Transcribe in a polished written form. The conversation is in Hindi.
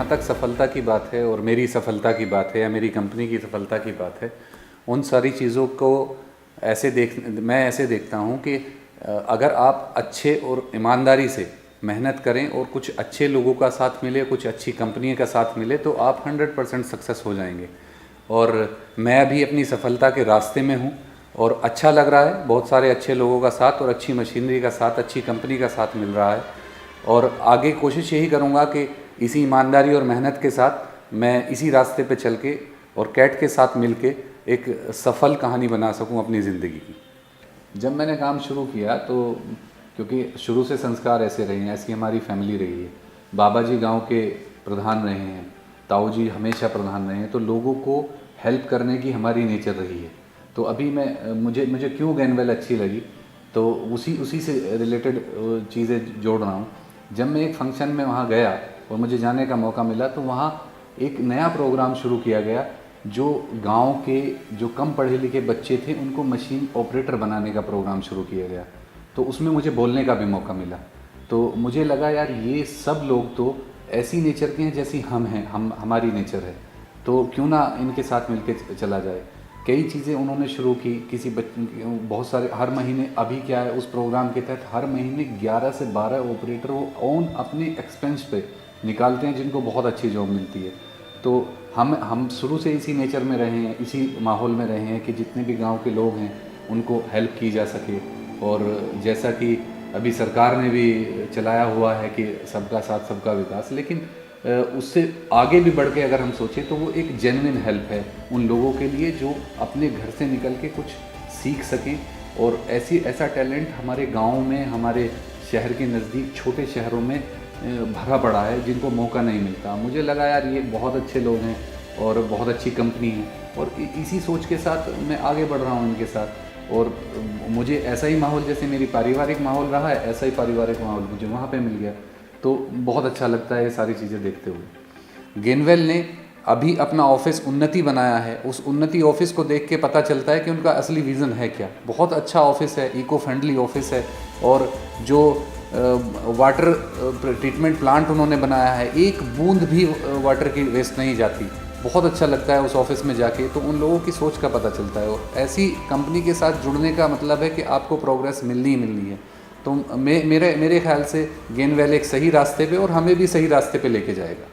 जहाँ तक सफलता की बात है और मेरी सफलता की बात है या मेरी कंपनी की सफलता की बात है, उन सारी चीज़ों को मैं ऐसे देखता हूँ कि अगर आप अच्छे और ईमानदारी से मेहनत करें और कुछ अच्छे लोगों का साथ मिले, कुछ अच्छी कंपनी का साथ मिले, तो आप 100% सक्सेस हो जाएंगे। और मैं अभी अपनी सफलता के रास्ते में हूँ और अच्छा लग रहा है, बहुत सारे अच्छे लोगों का साथ और अच्छी मशीनरी का साथ, अच्छी कंपनी का साथ मिल रहा है। और आगे कोशिश यही करूँगा कि इसी ईमानदारी और मेहनत के साथ मैं इसी रास्ते पे चल के और कैट के साथ मिल के एक सफल कहानी बना सकूँ अपनी ज़िंदगी की। जब मैंने काम शुरू किया तो क्योंकि शुरू से संस्कार ऐसे रहे हैं, ऐसी हमारी फैमिली रही है। बाबा जी गांव के प्रधान रहे हैं, ताऊ जी हमेशा प्रधान रहे हैं, तो लोगों को हेल्प करने की हमारी नेचर रही है। तो अभी मुझे क्यों गेनवेल अच्छी लगी, तो उसी से रिलेटेड चीज़ें जोड़ रहा हूँ। जब मैं एक फंक्शन में वहाँ गया और मुझे जाने का मौका मिला, तो वहाँ एक नया प्रोग्राम शुरू किया गया जो गांव के जो कम पढ़े लिखे बच्चे थे उनको मशीन ऑपरेटर बनाने का प्रोग्राम शुरू किया गया। तो उसमें मुझे बोलने का भी मौका मिला। तो मुझे लगा यार ये सब लोग तो ऐसी नेचर के हैं जैसी हम हैं, हमारी नेचर है, तो क्यों ना इनके साथ मिलके चला जाए। कई चीज़ें उन्होंने शुरू की, बहुत सारे हर महीने, अभी क्या है उस प्रोग्राम के तहत हर महीने 11 से 12 ऑपरेटर वो ओन अपने एक्सपेंस पे निकालते हैं, जिनको बहुत अच्छी जॉब मिलती है। तो हम शुरू से इसी नेचर में रहे हैं, इसी माहौल में रहे हैं कि जितने भी गांव के लोग हैं उनको हेल्प की जा सके। और जैसा कि अभी सरकार ने भी चलाया हुआ है कि सबका साथ सबका विकास, लेकिन उससे आगे भी बढ़ के अगर हम सोचें तो वो एक जेन्युइन हेल्प है उन लोगों के लिए जो अपने घर से निकल के कुछ सीख सकें। और ऐसा टैलेंट हमारे गांव में, हमारे शहर के नज़दीक छोटे शहरों में भरा पड़ा है, जिनको मौका नहीं मिलता। मुझे लगा यार ये बहुत अच्छे लोग हैं और बहुत अच्छी कंपनी है, और इसी सोच के साथ मैं आगे बढ़ रहा हूँ इनके साथ। और मुझे ऐसा ही माहौल, जैसे मेरी पारिवारिक माहौल रहा है, ऐसा ही पारिवारिक माहौल मुझे वहाँ पे मिल गया। तो बहुत अच्छा लगता है ये सारी चीज़ें देखते हुए। गेनवेल ने अभी अपना ऑफिस उन्नति बनाया है, उस उन्नति ऑफिस को देख के पता चलता है कि उनका असली विज़न है क्या। बहुत अच्छा ऑफिस है, इको फ्रेंडली ऑफिस है, और जो वाटर ट्रीटमेंट प्लांट उन्होंने बनाया है, एक बूंद भी वाटर की वेस्ट नहीं जाती। बहुत अच्छा लगता है उस ऑफिस में जाके, तो उन लोगों की सोच का पता चलता है। और ऐसी कंपनी के साथ जुड़ने का मतलब है कि आपको प्रोग्रेस मिलनी ही मिलनी है। तो मेरे ख्याल से गेनवेल एक सही रास्ते पे और हमें भी सही रास्ते पे लेके जाएगा।